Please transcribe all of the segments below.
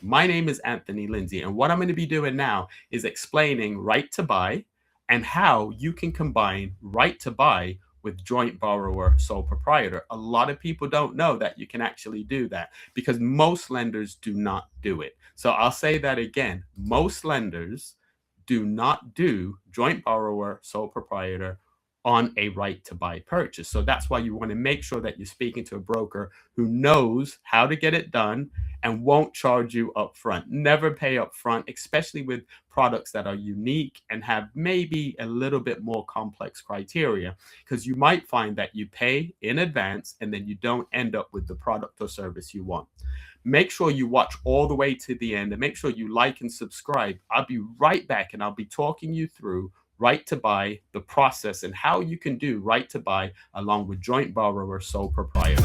My name is Anthony Lindsay, and what I'm going to be doing now is explaining right to buy and how you can combine right to buy with joint borrower sole proprietor. A lot of people don't know that you can actually do that because most lenders do not do it. So I'll say that again. Most lenders do not do joint borrower sole proprietor on a right to buy purchase. So that's why you want to make sure that you're speaking to a broker who knows how to get it done and won't charge you up front. Never pay up front, especially with products that are unique and have maybe a little bit more complex criteria, because you might find that you pay in advance and then you don't end up with the product or service you want. Make sure you watch all the way to the end and make sure you like and subscribe. I'll be right back and I'll be talking you through right to buy, the process, and how you can do right to buy along with joint borrower sole proprietor.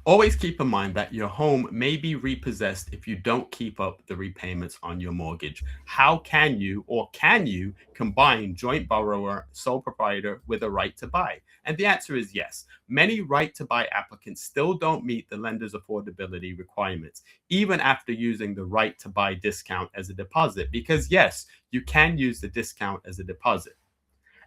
Always keep in mind that your home may be repossessed if you don't keep up the repayments on your mortgage. How can you combine joint borrower sole proprietor with a right to buy? And the answer is yes. Many right to buy applicants still don't meet the lender's affordability requirements, even after using the right to buy discount as a deposit, because yes, you can use the discount as a deposit.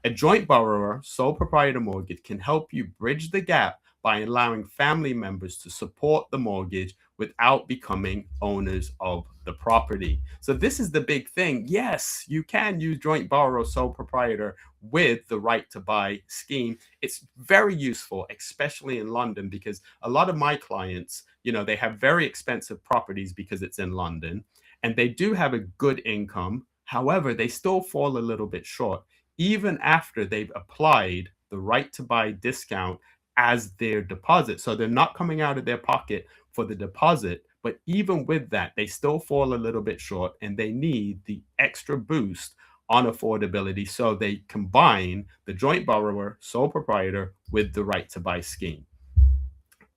A joint borrower sole proprietor mortgage can help you bridge the gap by allowing family members to support the mortgage without becoming owners of the property. So this is the big thing. Yes, you can use joint borrower sole proprietor with the right to buy scheme. It's very useful, especially in London, because a lot of my clients, they have very expensive properties because it's in London, and they do have a good income. However, they still fall a little bit short, even after they've applied the right to buy discount as their deposit. So they're not coming out of their pocket for the deposit, but even with that, they still fall a little bit short and they need the extra boost on affordability. So they combine the joint borrower sole proprietor with the right to buy scheme.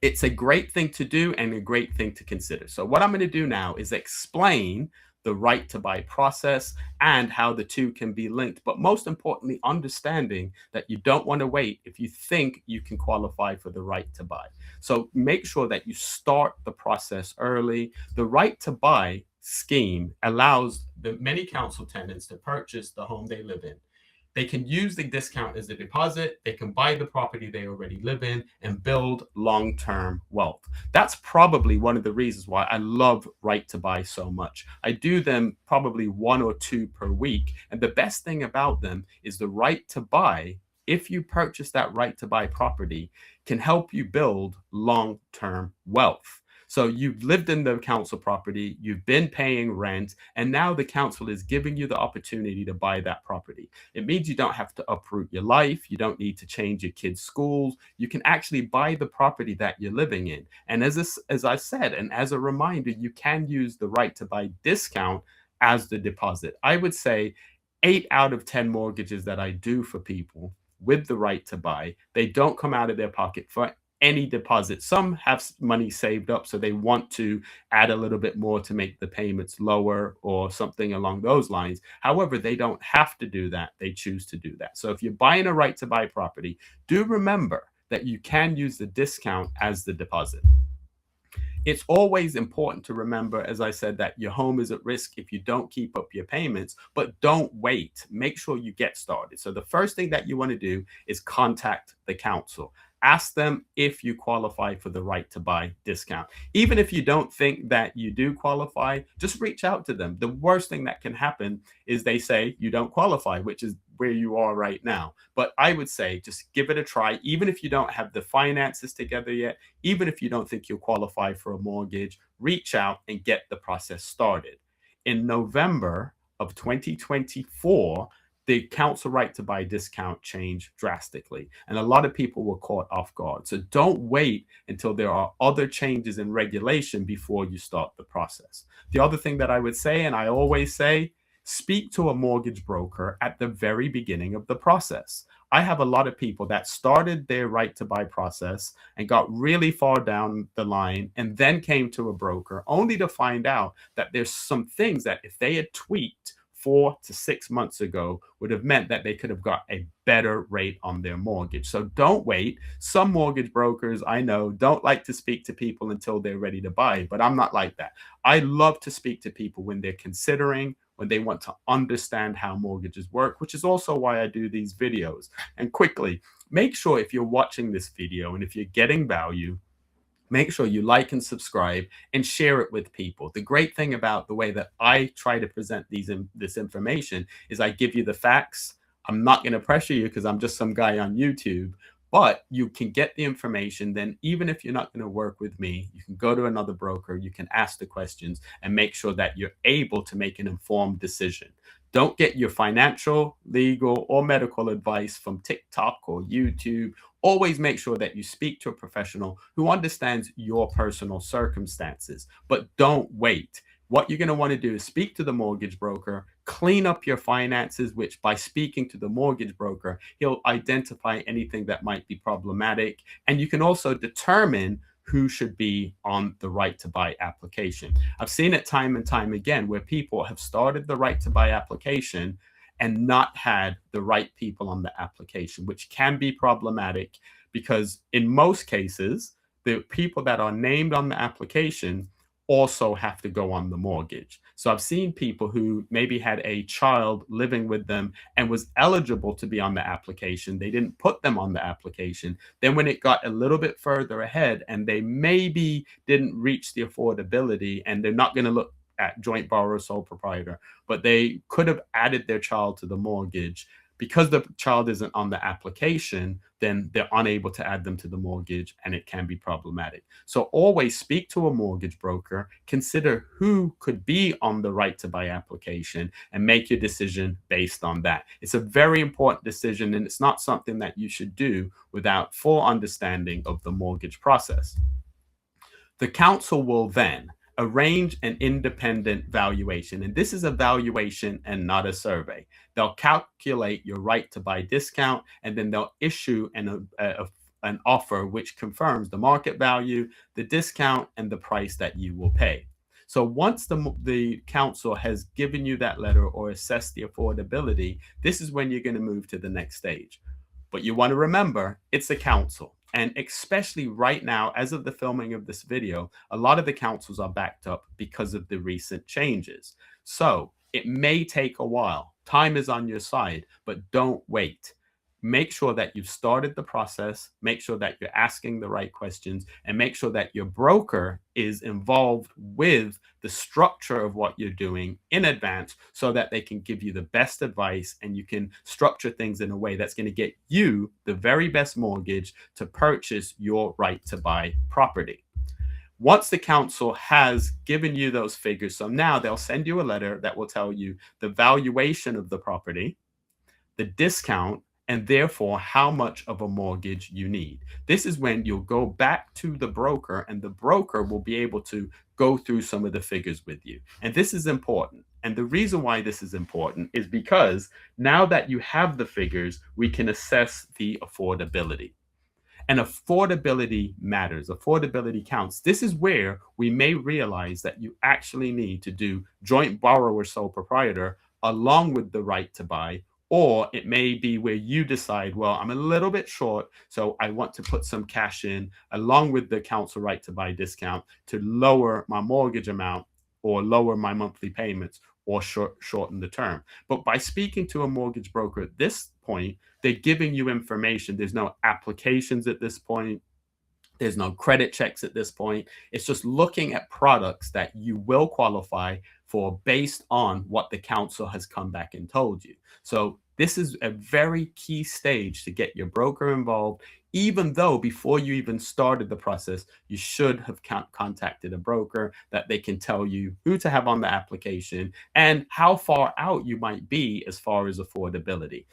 It's a great thing to do and a great thing to consider. So what I'm going to do now is explain the right to buy process and how the two can be linked. But most importantly, understanding that you don't want to wait if you think you can qualify for the right to buy. So make sure that you start the process early. The right to buy scheme allows the many council tenants to purchase the home they live in. They can use the discount as a deposit. They can buy the property they already live in and build long-term wealth. That's probably one of the reasons why I love right to buy so much. I do them probably 1 or 2 per week. And the best thing about them is the right to buy, if you purchase that right to buy property, can help you build long-term wealth. So you've lived in the council property, you've been paying rent, and now the council is giving you the opportunity to buy that property. It means you don't have to uproot your life. You don't need to change your kids' schools. You can actually buy the property that you're living in. And as I said, and as a reminder, you can use the right to buy discount as the deposit. I would say 8 out of 10 mortgages that I do for people with the right to buy, they don't come out of their pocket for any deposit. Some have money saved up, so they want to add a little bit more to make the payments lower or something along those lines. However, they don't have to do that. They choose to do that. So if you're buying a right to buy property, do remember that you can use the discount as the deposit. It's always important to remember, as I said, that your home is at risk if you don't keep up your payments, but don't wait. Make sure you get started. So the first thing that you want to do is contact the council. Ask them if you qualify for the right to buy discount. Even if you don't think that you do qualify, just reach out to them. The worst thing that can happen is they say you don't qualify, which is where you are right now. But I would say just give it a try, even if you don't have the finances together yet, even if you don't think you'll qualify for a mortgage, reach out and get the process started. In November of 2024, the council right to buy discount changed drastically, and a lot of people were caught off guard. So don't wait until there are other changes in regulation before you start the process. The other thing that I would say, and I always say, Speak to a mortgage broker at the very beginning of the process. I have a lot of people that started their right to buy process and got really far down the line and then came to a broker only to find out that there's some things that if they had tweaked 4 to 6 months ago would have meant that they could have got a better rate on their mortgage. So don't wait. Some mortgage brokers I know don't like to speak to people until they're ready to buy, but I'm not like that. I love to speak to people when they're considering, when they want to understand how mortgages work, which is also why I do these videos. And quickly, make sure if you're watching this video and if you're getting value, make sure you like and subscribe and share it with people. The great thing about the way that I try to present this information is I give you the facts. I'm not going to pressure you because I'm just some guy on YouTube, but you can get the information. Then even if you're not going to work with me, you can go to another broker, you can ask the questions and make sure that you're able to make an informed decision. Don't get your financial, legal, or medical advice from TikTok or YouTube. Always make sure that you speak to a professional who understands your personal circumstances, but don't wait. What you're going to want to do is speak to the mortgage broker, clean up your finances, which by speaking to the mortgage broker, he'll identify anything that might be problematic. And you can also determine who should be on the right to buy application. I've seen it time and time again where people have started the right to buy application and not had the right people on the application, which can be problematic because in most cases, the people that are named on the application also have to go on the mortgage. So I've seen people who maybe had a child living with them and was eligible to be on the application. They didn't put them on the application. Then when it got a little bit further ahead and they maybe didn't reach the affordability and they're not going to look at joint borrower sole proprietor, but they could have added their child to the mortgage. Because the child isn't on the application, then they're unable to add them to the mortgage and it can be problematic. So always speak to a mortgage broker, consider who could be on the right to buy application and make your decision based on that. It's a very important decision and it's not something that you should do without full understanding of the mortgage process. The council will then arrange an independent valuation. And this is a valuation and not a survey. They'll calculate your right to buy discount, and then they'll issue an offer which confirms the market value, the discount, and the price that you will pay. So once the council has given you that letter or assessed the affordability, this is when you're going to move to the next stage. But you want to remember, it's a council. And especially right now, as of the filming of this video, a lot of the councils are backed up because of the recent changes. So it may take a while. Time is on your side, but don't wait. Make sure that you've started the process, make sure that you're asking the right questions, and make sure that your broker is involved with the structure of what you're doing in advance so that they can give you the best advice and you can structure things in a way that's going to get you the very best mortgage to purchase your right to buy property. Once the council has given you those figures, so now they'll send you a letter that will tell you the valuation of the property, the discount, and therefore how much of a mortgage you need. This is when you'll go back to the broker and the broker will be able to go through some of the figures with you. And this is important. And the reason why this is important is because now that you have the figures, we can assess the affordability. And affordability matters. Affordability counts. This is where we may realize that you actually need to do joint borrower sole proprietor along with the right to buy. Or it may be where you decide, well, I'm a little bit short, so I want to put some cash in along with the council right to buy discount to lower my mortgage amount or lower my monthly payments or shorten the term. But by speaking to a mortgage broker at this point, they're giving you information. There's no applications at this point. There's no credit checks at this point. It's just looking at products that you will qualify for based on what the council has come back and told you. So this is a very key stage to get your broker involved, even though before you even started the process, you should have contacted a broker that they can tell you who to have on the application and how far out you might be as far as affordability.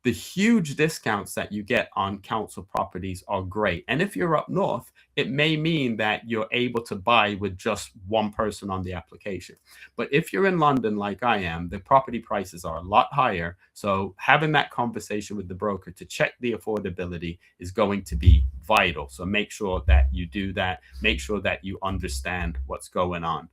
The huge discounts that you get on council properties are great. And if you're up north, it may mean that you're able to buy with just one person on the application. But if you're in London, like I am, the property prices are a lot higher. So having that conversation with the broker to check the affordability is going to be vital. So make sure that you do that. Make sure that you understand what's going on.